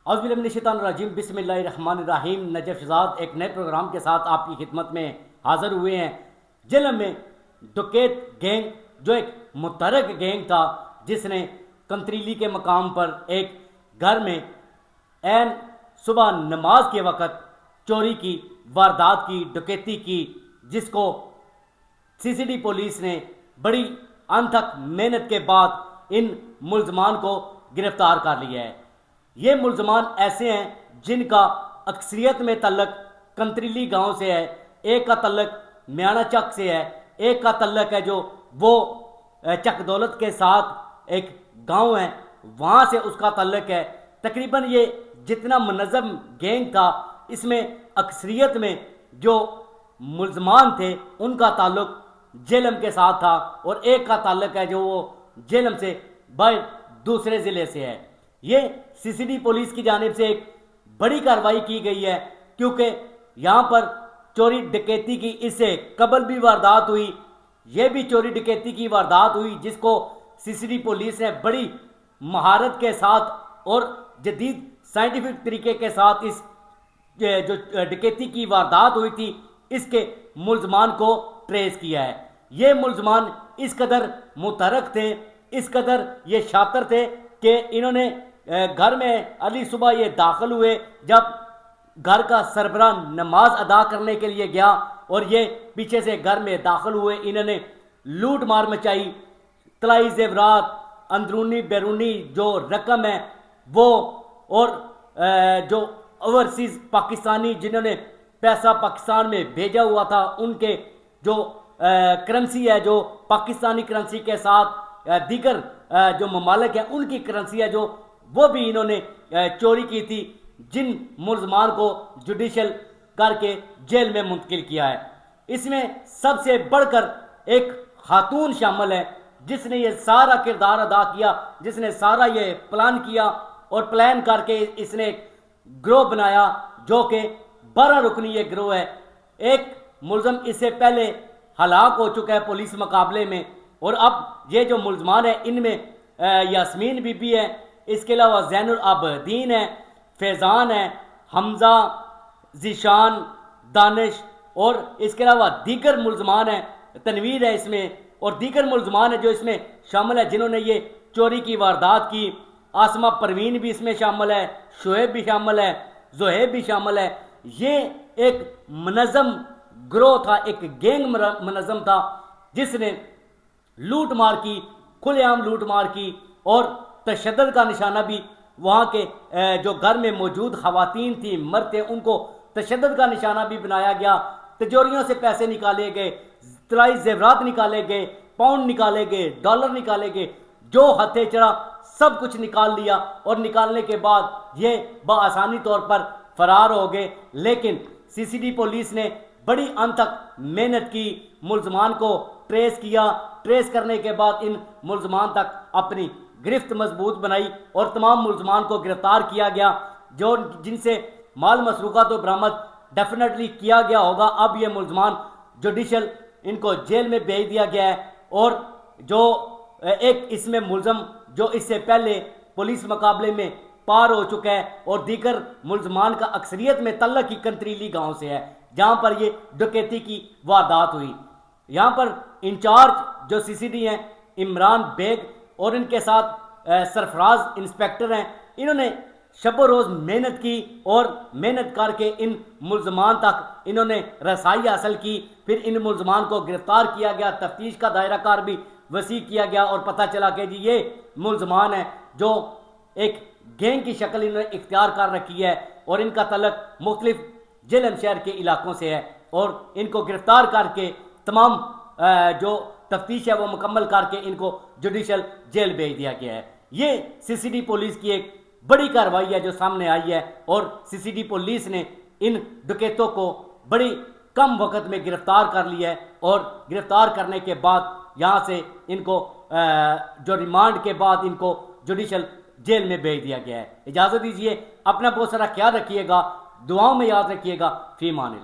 اعوذ باللہ من الشیطان الرجیم، بسم اللہ الرحمن الرحیم۔ نجف شہزاد ایک نئے پروگرام کے ساتھ آپ کی خدمت میں حاضر ہوئے ہیں۔ جہلم میں ڈکیت گینگ، جو ایک متحرک گینگ تھا، جس نے کنتریلی کے مقام پر ایک گھر میں عین صبح نماز کے وقت چوری کی واردات کی، ڈکیتی کی، جس کو سی سی ڈی پولیس نے بڑی انتھک محنت کے بعد ان ملزمان کو گرفتار کر لیا ہے۔ یہ ملزمان ایسے ہیں جن کا اکثریت میں تعلق کنتریلی گاؤں سے ہے، ایک کا تعلق میانہ چک سے ہے، ایک کا تعلق ہے جو وہ چک دولت کے ساتھ ایک گاؤں ہے وہاں سے اس کا تعلق ہے۔ تقریباً یہ جتنا منظم گینگ تھا، اس میں اکثریت میں جو ملزمان تھے ان کا تعلق جہلم کے ساتھ تھا، اور ایک کا تعلق ہے جو وہ جہلم سے باہر دوسرے ضلع سے ہے۔ یہ سی سی ڈی پولیس کی جانب سے ایک بڑی کارروائی کی گئی ہے، کیونکہ یہاں پر چوری ڈکیتی کی اس سے قبل بھی واردات ہوئی، یہ بھی چوری ڈکیتی کی واردات ہوئی، جس کو سی سی ڈی پولیس نے بڑی مہارت کے ساتھ اور جدید سائنٹیفک طریقے کے ساتھ اس جو ڈکیتی کی واردات ہوئی تھی اس کے ملزمان کو ٹریس کیا ہے۔ یہ ملزمان اس قدر متحرک تھے، اس قدر یہ شاطر تھے کہ انہوں نے گھر میں علی صبح یہ داخل ہوئے، جب گھر کا سربراہ نماز ادا کرنے کے لیے گیا اور یہ پیچھے سے گھر میں داخل ہوئے، انہوں نے لوٹ مار مچائی، طلائی زیورات، اندرونی بیرونی جو رقم ہے وہ، اور جو اوورسیز پاکستانی جنہوں نے پیسہ پاکستان میں بھیجا ہوا تھا ان کے جو کرنسی ہے، جو پاکستانی کرنسی کے ساتھ دیگر جو ممالک ہیں ان کی کرنسی ہے جو وہ بھی انہوں نے چوری کی تھی، جن ملزمان کو جوڈیشل کر کے جیل میں منتقل کیا ہے۔ اس میں سب سے بڑھ کر ایک خاتون شامل ہے جس نے یہ سارا کردار ادا کیا، جس نے سارا یہ پلان کیا، اور پلان کر کے اس نے ایک گروہ بنایا جو کہ 12 رکنی یہ گروہ ہے۔ ایک ملزم اس سے پہلے ہلاک ہو چکا ہے پولیس مقابلے میں، اور اب یہ جو ملزمان ہیں ان میں یاسمین بی بی ہے، اس کے علاوہ زین العابدین ہے، فیضان ہے، حمزہ، ذیشان، دانش، اور اس کے علاوہ دیگر ملزمان ہیں، تنویر ہے اس میں، اور دیگر ملزمان ہیں جو اس میں شامل ہے جنہوں نے یہ چوری کی واردات کی۔ آسمہ پروین بھی اس میں شامل ہے، شعیب بھی شامل ہے، زہیب بھی شامل ہے۔ یہ ایک منظم گروہ تھا، ایک گینگ منظم تھا جس نے لوٹ مار کی، کھلے عام لوٹ مار کی، اور تشدد کا نشانہ بھی وہاں کے جو گھر میں موجود خواتین تھیں، مرد تھے، ان کو تشدد کا نشانہ بھی بنایا گیا۔ تجوریوں سے پیسے نکالے گئے، طلائی زیورات نکالے گئے، پاؤنڈ نکالے گئے، ڈالر نکالے گئے، جو ہتھے چڑھا سب کچھ نکال لیا، اور نکالنے کے بعد یہ بآسانی طور پر فرار ہو گئے۔ لیکن سی سی ڈی پولیس نے بڑی انتھک محنت کی، ملزمان کو ٹریس کیا، ٹریس کرنے کے بعد ان ملزمان تک اپنی گرفت مضبوط بنائی، اور تمام ملزمان کو گرفتار کیا گیا، جو جن سے مال مسروقہ تو برآمد ڈیفینیٹلی کیا گیا ہوگا۔ اب یہ ملزمان جوڈیشل ان کو جیل میں بھیج دیا گیا ہے، اور جو ایک اس میں ملزم جو اس سے پہلے پولیس مقابلے میں پار ہو چکا ہے، اور دیگر ملزمان کا اکثریت میں تعلق ہی کنتریلی گاؤں سے ہے جہاں پر یہ ڈکیتی کی واردات ہوئی۔ یہاں پر انچارج جو سی سی ڈی ہیں عمران بیگ، اور ان کے ساتھ سرفراز انسپیکٹر ہیں، انہوں نے شب و روز محنت کی، اور محنت کر کے ان ملزمان تک انہوں نے رسائی حاصل کی۔ پھر ان ملزمان کو گرفتار کیا گیا، تفتیش کا دائرہ کار بھی وسیع کیا گیا، اور پتہ چلا کہ جی یہ ملزمان ہیں جو ایک گینگ کی شکل انہوں نے اختیار کر رکھی ہے، اور ان کا تعلق مختلف جہلم شہر کے علاقوں سے ہے، اور ان کو گرفتار کر کے تمام جو تفتیش ہے وہ مکمل کر کے ان کو جوڈیشل جیل بھیج دیا گیا ہے۔ یہ سی سی ڈی پولیس کی ایک بڑی کارروائی ہے جو سامنے آئی ہے، اور سی سی ڈی پولیس نے ان ڈکیتوں کو بڑی کم وقت میں گرفتار کر لیا ہے، اور گرفتار کرنے کے بعد یہاں سے ان کو جو ریمانڈ کے بعد ان کو جوڈیشل جیل میں بھیج دیا گیا ہے۔ اجازت دیجیے، اپنا بہت سارا خیال رکھیے گا، دعاؤں میں یاد رکھیے گا۔ فی امان اللہ۔